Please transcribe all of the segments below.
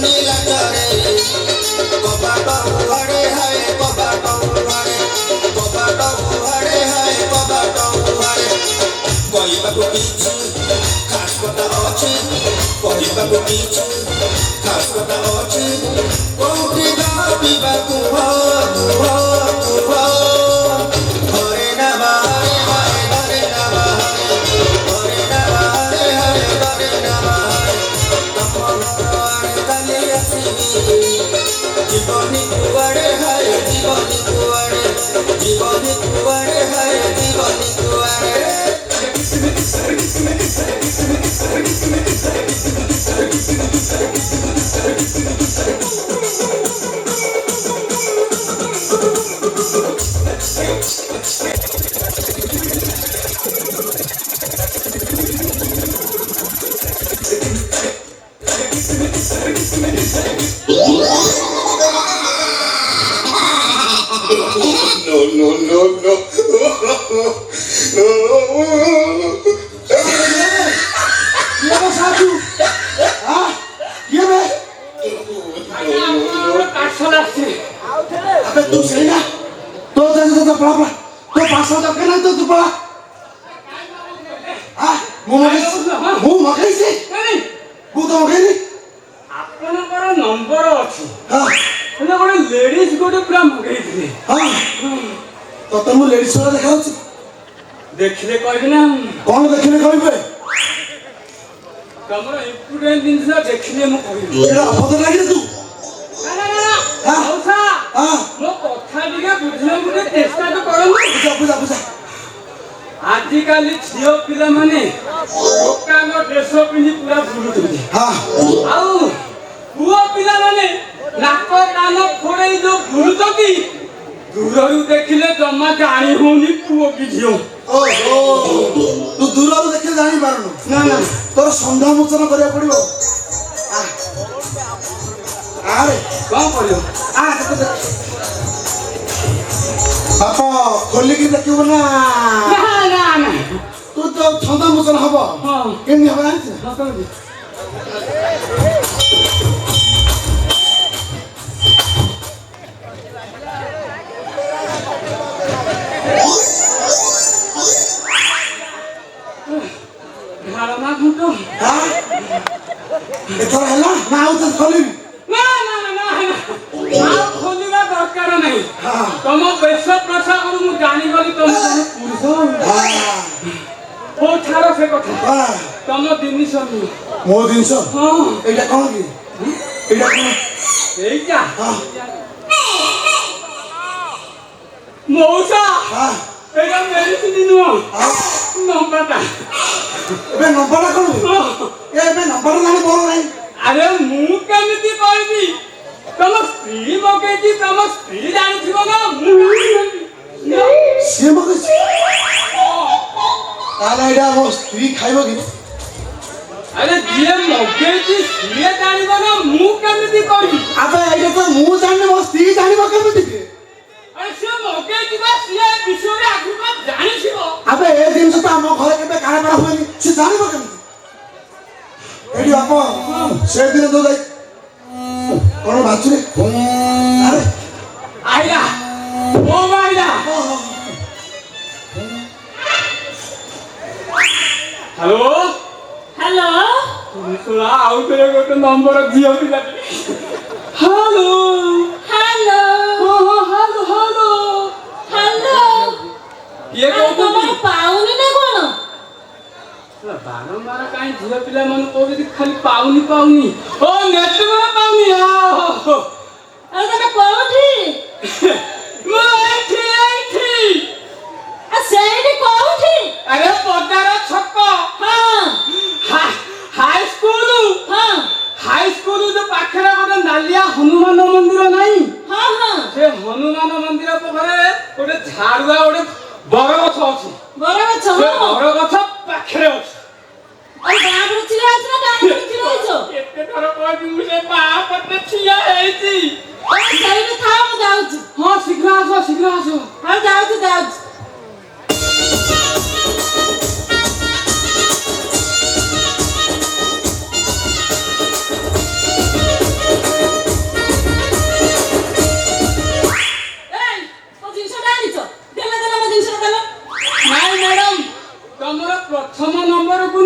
ଶୁଣିଲା ଥରେ କବାଟ ଉଘାଡ଼େ ହାୟ କବାଟ ଉଘାଡ଼େ କବାଟ ଉଘାଡ଼େ ହାୟ କବାଟ ଉଘାଡ଼େ କହିବାକୁ କିଛି ଖାସ୍ କଥା ଅଛି କହିବାକୁ କିଛି ଖାସ୍ କଥା ଅଛି କୋଉଠି ଭାବିବାକୁ ଘରେ ନା ବାହାରେ ହାୟ ଘରେ ନା ବାହାରେ ଘରେ ନା ବାହାରେ ହାୟ ଘରେ ନା ବାହାରେ ତମ ଘର ଆଡ଼େ କାଲି ଆସିବି জীবনী কুয়াড়ে হায় জীবনী কুয়াড়ে জীবনী কুয়াড়ে হায় জীবনী কুয়াড়ে No. ये बस आजू हाँ ये बे अबे तू सही ना तो पड़ा तो 500 दबके ना तो तू पड़ा हाँ मुँह मगे से मुँह तो मगे नहीं ଆପଣଙ୍କର ନମ୍ବର ଅଛି हाँ ହେଲେ ଗୋଟେ ଲେଡିଜ ଗୋଟେ ପୁରା ମଗେଇଥିଲେ हाँ तो तुम लेडीज वाला देखा होची ଦେଖିଲେ କହିବି ନା कौन देखने कोई पे ତମର ଇମ୍ପୋର୍ଟାଣ୍ଟ ଜିନିଷ ଦେଖିଲେ ମୁଁ କହିବି ये अबोध लगी तू ନା ହଉସା हाँ ମୋ କଥା ଟିକେ ବୁଝିବାକୁ ଟିକେ ଚେଷ୍ଟା ତ କରନ୍ତୁ बुझा ଆଜିକାଲି ଝିଅ ପିଲାମାନେ ଦୋକାନ ଡ୍ରେସ ପିନ୍ଧି ପୁରା ବୁଲୁଛନ୍ତି हाँ ଆଉ ପୁଅ ପିଲାମାନେ ନାକ କାନ ଫୋଡେଇ ଯୋଉ ବୁଲୁଛନ୍ତି ଦୂରରୁ ଦେଖିଲେ ଜମା ଜାଣି ହଉନି ପୁଅ କି ଝିଅ ओहो तू दूर आलो देखे जानी पारनु ନା ନା तोर संध्या मोचन करिया पड़िबो आरे କଣ କରିବ आ देखो बापा खोली की देखिबो ना ନା तू तो संध्या मोचन हबो ହଁ केनी हबो आंछ ହଁ କେମିତି ଧାରଣା ଘୁଣ୍ଟ हां एथर हला ना आउ तो खोली ନା ଆଉ ଖୋଲିବା ଦରକାର ନାହିଁ हां ତମ ବେଶ ପ୍ରସାଦରୁ ମୁଁ ଜାଣିଗଲି ତମେ ଜଣେ ପୁରୁଷ हां ହଉ ଛାଡ଼ ସେ କଥା हां ତମ ଜିନିଷ ନିଅ मो दिनस ହଁ एटा कोन की एटा कोन ଏଇଟା हां ମଉସା हां ଏଇଟା ମେଡିସିନ ନୁହଁ हां ନମ୍ବରଟା एबे नंबर कोन एबे नंबर जाने बोल नहीं ଆରେ ମୁଁ କେମିତି କହିବି ତମ ସ୍ତ୍ରୀ ମଗେଇଛି ତମ ସ୍ତ୍ରୀ ଜାଣିଥିବ ନା ମୁଁ से मगे ताला एटा मो स्त्री खाइबो की ଆରେ ଯିଏ ମଗେଇଛି ସିଏ ଜାଣିବ ନା ମୁଁ କେମିତି କହିବି अबे एटा तो मु जाने मो स्त्री जानिबो केमिति के ଆରେ ସିଏ ମଗେଇଥିବା ସିଏ ବିଷୟରେ ଆଗରୁ ଜାଣିଥିବ अबे ए दिन से तो हम घरे केबे काराबार होनी से जानिबो केमिति एडी बापा से दिन दो जाई कोन बाचरे अरे ଆଇଲା ଓ ଆଇଲା ହ୍ୟାଲୋ हेलो ଶୁଣା ଆଉ ଥରେ ଗୋଟେ ନମ୍ବର ଝିଅ ପିଲାଟେ ହ୍ୟାଲୋ हेलो ହ୍ୟାଲୋ हेलो ଇଏ କହୁଛନ୍ତି पाउनी ना कोन ବାରମ୍ବାର କାହିଁ ଝିଅ ପିଲାମାନଙ୍କୁ କହୁଛନ୍ତି ଖାଲି ପାଉନି ଓ ନେଟୱର୍କ ପାଉନି अरे तमे कोठी ମୁଁ ଏଇଠି आ सेडी कोठी ଆରେ ପଦାର ଛକ हां ହାଇସ୍କୁଲ ଯୋଉ ପାଖରେ ଗୋଟେ ନାଲିଆ ହନୁମାନ ମନ୍ଦିର ନାହିଁ हां हां ସେ ହନୁମାନ ମନ୍ଦିର ପାଖରେ ଗୋଟେ ଝାଡୁଆ ଗୋଟେ ବରଗଛ ଅଛି बराबर छ ସେ ବରଗଛ ପାଖରେ ଅଛି अरे बाबू चिरा आछ ना डांस चिरा आछो କେତେ ଥର କହିବି ମୁଁ ସେ ବାହା ପଟେ ଠିଆ ହେଇଛି अरे सेडी था मु जाउची ହଁ ଶୀଘ୍ର ଆସ हां जाउची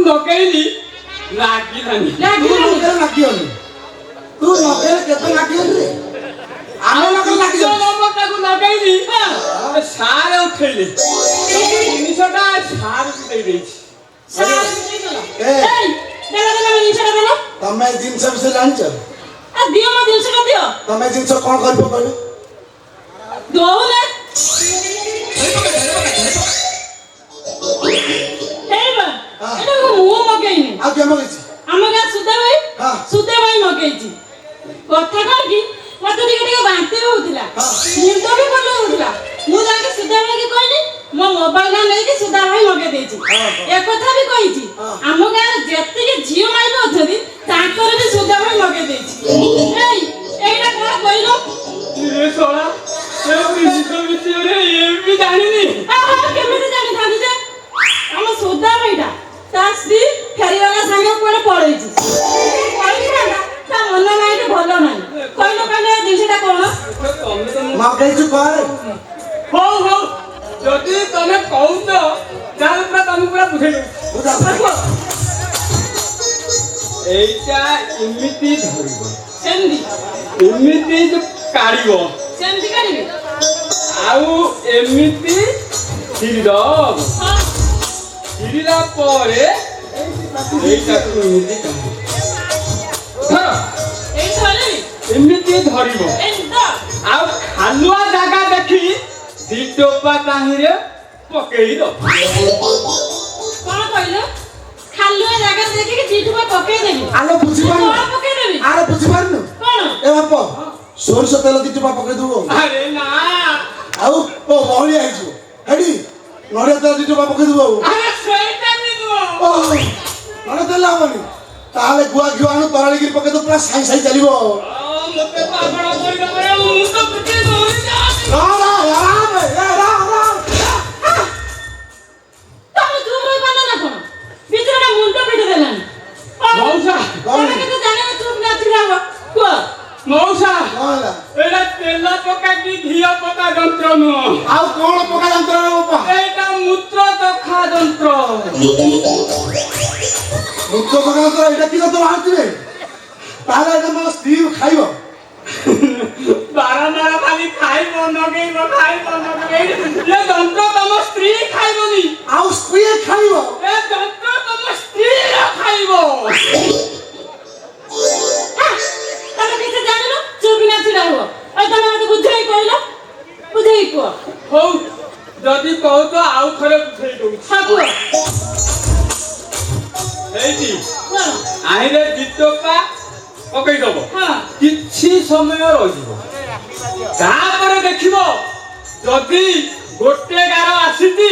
ଲଗେଇଲି ଲାଗିଲାନି। ତୁ ଲଗେଇଲେ ଲାଗିବନି। ତୁ ଲଗେଇଲେ କେବେ ଲାଗିବନି ରେ? ଆମେ ଲଗେଇଲେ ଲାଗିବ। ନମ୍ବରଟାକୁ ଲଗେଇଲି ସାର ଉଠେଇଲେ ଜିନିଷଟା ସାର ଦେଇଦେଇଛି। ତମେ ଜିନିଷ ବିଷୟରେ ଜାଣିଛ? ଦିଅ ମୋ ଜିନିଷଟା ଦିଅ। ତମେ ଜିନିଷ କଣ କରିବ କହିଲ? ଦଉନା ମୁଁ ମଗେଇନି। ଆଉ କିଏ ମଗେଇଛି? ଆମ ଗାଁ ସୁଧା ହଁ। ଭାଇ ମଗେଇଛି। କଥା କଣ କି ମତେ ଟିକେ ଟିକେ ବାନ୍ତି ହଉଥିଲା, ହଁ। ମୁଣ୍ଡ ବି ଭଲ ହଉଥିଲା। ମୁଁ ଯାଇକି ସୁଧା ଭାଇକି କହିଲି ମୋ ମୋବାଇଲ ନେଇକି ସୁଧା ଭାଇ ମଗେଇ ଦେଇଛି। ଏ କଥା ବି କହିଛି ଆମ ଗାଁରେ ଯେତିକି ଝିଅ ମାଇପ ଅଛନ୍ତି ତାଙ୍କର ବି ସୁଧା ଭାଇ ମଗେଇ ଦେଇଛି। ଏଇଟା କଣ କହିଲ? ଏ ଶଳା ଏ ଜିନିଷ ବିଷୟରେ ଏମିତି ଜାଣିନି। କେମିତି ଜାଣିଥାନ୍ତି ଯେ ଆମ ସୁଧା ଭାଇଟା ତା ସ୍ତ୍ରୀ ଫେରିବାଲା ସାଙ୍ଗେ କୁଆଡେ ପଳେଇଛି। କହିଥାନ୍ତା ତା ମନ ନାହିଁ ଭଲ ନାହିଁ। କହିଲ କହିଲେ ଏ ଜିନିଷଟା କଣ? ତମେ ତ ମଗେଇଛୁ କଣ? ହଉ ହଉ ଯଦି ତମେ କହୁଛ ତାହେଲେ ପୁରା ତମକୁ ପୁରା ବୁଝେଇ ଦଉଛି। এইটা এমনিতেই ধরিব ସେମିତି এমনিতেই তো কাড়িব ସେମିତି କରିବି। ଆଉ ଏମିତି ছিড়িদব ହଁ ছিড়িলা ପରେ এইটাକୁ ଏମିତି କାଢ଼ିବ। ଧର ଏଇ ଧରିବି ଏମିତି ଧରିବ ଏମିତି ତ ଆଉ ଖାଲୁଆ ଜାଗା ଦେଖି ଦି ଟୋପା ତାହିଁରେ ପକେଇ ଦବ। କଣ କହିଲ? ଖାଲୁଆ ଜାଗା ଦେଖିକି ଦିଟୁପା ପକେଇଦେବି। ଆଲୋ ବୁଝିପାରୁନୁ? କଣ ପକେଇଦେବି? ଆରେ ବୁଝିପାରୁନୁ? କଣ? ଏ ବାପ ସୋରିଷ ତେଲ ଦି ଟୋପା ପକେଇଦବୁ। ଆରେ ନା ଆଉ ଓ ବହଳିଆ ହେଇଯିବ। ହେଡି ନଡ଼ିଆ ତେଲ ଦି ଟୋପା ପକେଇଦବୁ। ଆରେ ସେଇଟା ବି ନୁହଁ। ଓ ନଡ଼ିଆ ତେଲ ହବନି? ତାହେଲେ ଗୁଆ ଘିଅ ଆଣୁ ତରଳିକିରି ପକେଇଦବୁ, ପୁରା ସାଇ ସାଇ ଚାଲିବ। ମୋତେ ପାଗଳ କରିଦବ ରେ, ମୁଁ ତ ପିଟି ଦଉନି ଯା। ତମେ ଚୁପ ରହିପାରୁନ ନା କଣ? ବିଚରା ମୁଣ୍ଡ ପିଟି ଦେଲାଣି। ମଉସା ତମେ କିନ୍ତୁ ଜାଣିନ ଚୁପ ନଥିଲା ହବ। କୁହ ମଉସା କଣ ହେଲା? ଏଇଟା ତେଲ ପକା କି ଘିଅ ପକା ଯନ୍ତ୍ର ନୁହଁ। ଆଉ କଣ ପକା ଯନ୍ତ୍ର ବାପା? এইটা মূত্র চক্ষা যন্ত্র। ମୂତ୍ର ପକା ଯନ୍ତ୍ର ଏଇଟା କି ଯନ୍ତ୍ର ବାହାରିଥିବେ? ତାହେଲେ ଏଇଟା ମୋ ସ୍ତ୍ରୀ ଖାଇବ। বারবার খালি খাইব নগেইব খাইব নগেইব। এ যন্ত্র তম স্ত্রী খাইবনি। ଆଉ ସ୍ତ୍ରୀ ଖାଇବ। এ যন্ত্র তম স্ত্রী খাইব। ତମେ କିଛି ଜାଣିନ ଚୁପ ନଥିଲା ହବ। ଆଉ ତମେ ମତେ ବୁଝେଇ କହିଲ, ବୁଝେଇ କୁହ। ହଉ ଯଦି କହୁଛ ଆଉ ଥରେ ବୁଝେଇ ଦଉଛି। ହଁ କୁହ এইটি କୁହ। ଆଇରେ ଦି ଟୋପା ପକେଇ ଦବ। ହଁ କିଛି ସମୟ ରହିଯିବ, ତାପରେ ଦେଖିବ ଯଦି ଗୋଟେ ଗାର ଆସିଛି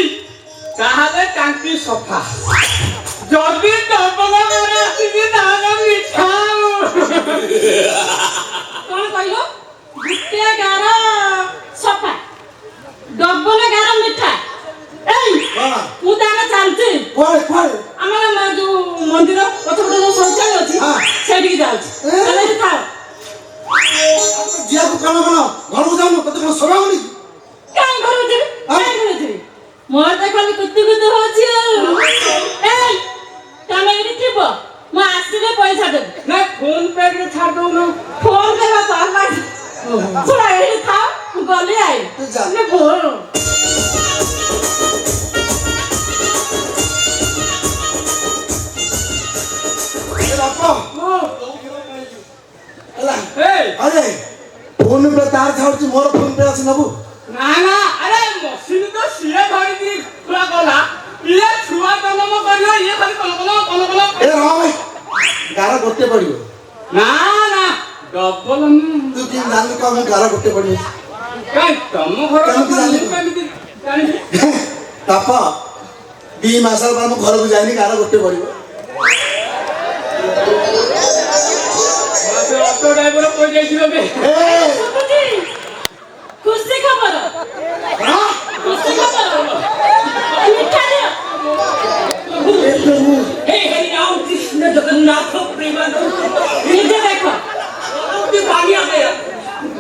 ତାହେଲେ ଟାଙ୍କି ସଫା, ଯଦି ଡବଲ ଗାର ଆସିଛି ତାହେଲେ ମିଠା। କଣ କହିଲ? ଗୋଟିଏ ଗାର ସଫା, ଡବଲ ଗାର ମିଠା। ଏଇ କଣ? ମୁଁ ତାହେଲେ ଚାଲୁଛି। କୁଆଡେ କୁଆଡେ? ଆମର ଯୋଉ ମନ୍ଦିର ପଛପଟେ ଯୋଉ ଶୌଚାଳୟ ଅଛି ହଁ। ସେଇଠିକି ଯାଉଛି। ତାହେଲେ ଏଠି ଥାଅ। ଝିଅକୁ କଣ କଣ ଘରକୁ ଯାଉନୁ? ତତେ କଣ ସଭା ହଉନି? କାଇଁ ଘରକୁ ଯିବି? କାଇଁ ଘରକୁ ଯିବି? ମୋର ତ ଖାଲି କୁତୁ କୁତୁ ହଉଛି ଆଉ। ଏଇ ତମେ ଏଠି ଥିବ, ମୁଁ ଆସିଲେ ପଇସା ଦେବି। ନା ଫୋନ ପେ ରେ ଛାଡି ଦଉନ। ଫୋନ ଦେବା ପାଲା ଶୁଣ ଏଠି ଥାଅ, ମୁଁ ଗଲି ଆଇ ତୁ ଯା। ଫୋନ ଏ ବାପ ହେଲା। এই ଆରେ ଫୋନ ପେ ତାର ଛାଡୁଛି, ମୋର ଫୋନ ପେ ଅଛି ନବୁ? না না আরে মশিন তো সিয়ে ধরিকি পুরা গলা ইয়ে ছুয়া জন্ম করিল ইয়ে খালি কল ଏ ରହ ଭାଇ, ଗାର ଗୋଟେ ପଡିବ। না না ডবল ତୁ କେମିତି ଜାଣିଲୁ କଣ ଗାର ଗୋଟେ ପଡିବ? কাই তম ঘর কেমতি জানিলি? কেমিতি জানিবি ବାପ 2 ମାସ ହେଲା ମୁଁ ଘରକୁ ଯାଇନି, ଗାର ଗୋଟେ ପଡିବ। মাসে অটো ড্রাইভার কই যাইছিল বে ଏ ଶୁଭୁଛି? ଖୁସି ଖବର, କଣ? ଖୁସି ଖବର। ମିଠା ଦିଅ। हे हरिराम कृष्ण जगन्नाथ प्रेमानंद ନିଜେ ଦେଖ। पानी आ गया,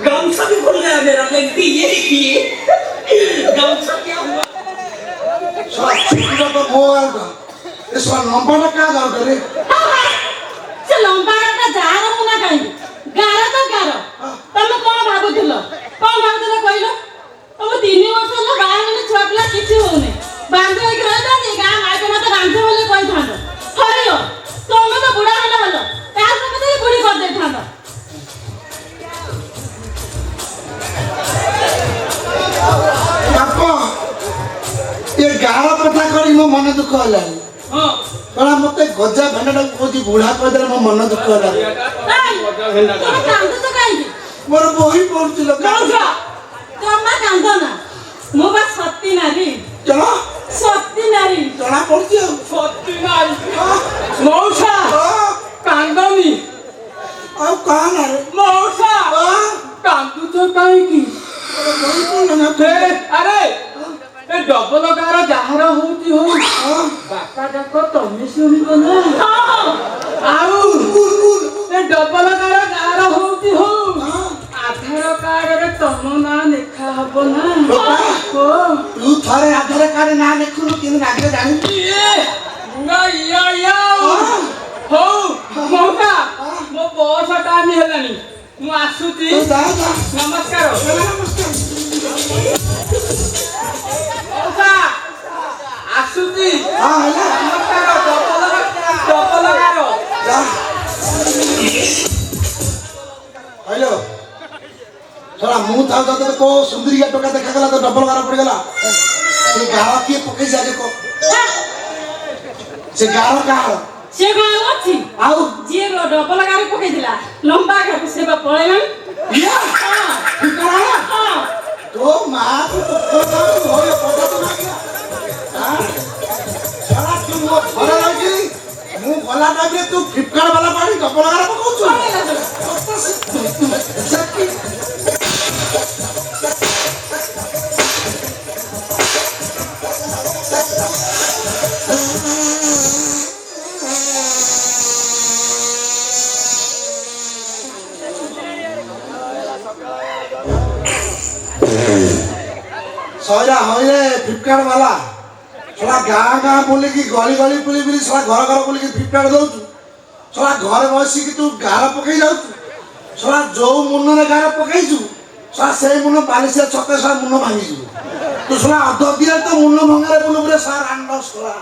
गामछा भी खुल गया मेरा। लगती ये गामछा क्या हुआ? ଶଳା ଛୁଟିଟା ତ ମୋ ଗାରଟା। ଏ ଶଳା ଲମ୍ବାଟା କାହା ଦରକାର? ସେ ଲମ୍ବାଟା ଯାହାର ମୁଁ ନା କାହିଁକି ଗାର ତ ଗାର। ତମେ କଣ ଭାବୁଥିଲ କହିଲ? ତମେ 3 ବର୍ଷ ହେଲା ବାହା ହେଲେ ଛୁଆ ପିଲା କିଛି ହଉନି, ବାନ୍ଧ ହେଇକି ରହିଥାନ୍ତି। ଗାଁ ମାଇକ ମତେ ବାନ୍ଧ ବୋଲି କହିଥାନ୍ତ। ହରିଓ ତମେ ତ ବୁଢା ହେଲ କାହା ସହିତ ବୁଢୀ କରିଦେଇଥାନ୍ତ। ବାପ ଏ ଗାଳ କଥା କରି ମୋ ମନ ଦୁଃଖ ହେଲାଣି। ହଁ କଣ ମତେ ଗଜା ଭେଣ୍ଡାଟାକୁ କହୁଛି ବୁଢା କହିଦେଲେ ମୋ ମନ ଦୁଃଖ ହେଲାଣି। ତମେ କାନ୍ଦୁଛ କାହିଁକି? ମୋର ବହି ପଢୁଥିଲ ଜମା କାନ୍ଦ ନା। ମୁଁ ବା ସତୀ ନାରୀ। ସତୀ ନାରୀ ଜଣା ପଡୁଛି ଆଉ। ସତୀ ନାରୀ ମଉସା କାନ୍ଦନି। ଆଉ କାହା ନାରେ ମଉସା କାନ୍ଦୁଛ କାହିଁକି? ଆରେ ଏ ଡବଲ ଗାର ଯାହାର ହଉଛି ହଉ, ବାପା ଯାକ ତମେ ଶୁଣିବ ନା। ଆଉ ଏ ଡବଲ ଗାର ଯାହାର ହଉଛି ହଉ, ଆଧାର କାର୍ଡରେ ତମ ନାଁ ଲେଖା ହବ ନା। ତୁ ଥରେ ଆଧାର କାର୍ଡ ନାଁ ଲେଖୁନୁ କିନ୍ତୁ ରାଜ୍ୟ ଜାଣିଛୁ। ହଉ ମଉସା ମୋ ବସ ଟାଇମ ହେଲାଣି, ମୁଁ ଆସୁଛି। ନମସ୍କାର ମଉସା, ଆସୁଛି। ନମସ୍କାର। ଡବଲ ଗାର ହ୍ୟାଲୋ ଶଳା ମୁଁ ଥାଉ ତତେ କୋଉ ସୁନ୍ଦରିକା ଟୋକା ଦେଖାଗଲା ତ ଡବଲ ଗାର ପଡିଗଲା। ସେ ଗାର କିଏ ପକେଇଛି ଆଜି କହ? ସେ ଗାର କାହାର? ସେ କଣ ଅଛି? ଆଉ ଯିଏ ଡବଲ ଗାର ପକେଇଥିଲା ଲମ୍ବା ଗାର ସେ ବା ପଳେଇଲାଣି। ତୋ ମା ମୁଁ ଗଲା ଟାଇମରେ ତୁ ଫ୍ଲିପକାର୍ଟ ବାଲା ପାଣି ଡବଲ ଗାର ପକଉଛୁ। ସଇରା ହଇରେ ଫ୍ଲିପକାର୍ଟ ବାଲା ଶଳା ଗାଁ ବୁଲିକି ଗଳି ବୁଲି ଶଳା ଘର ବୁଲିକି ଫ୍ଲିପକାର୍ଟ ଦଉଛୁ। ଶଳା ଘରେ ବସିକି ତୁ ଗାର ପକେଇ ଯାଉଛୁ। ଶଳା ଯୋଉ ମୁନରେ ଗାର ପକେଇଛୁ ଶଳା ସେଇ ମୁନ ବାଲିସିଆ ଛକେ ଶଳା ମୁନ ଭାଙ୍ଗିଯିବୁ। ତୁ ଶଳା ଅଧ ଦିଆରେ ତ ମୁନ ଭଙ୍ଗାରେ ବୁଲୁ ଶଳା ରାଣ୍ଡ ଶଳା।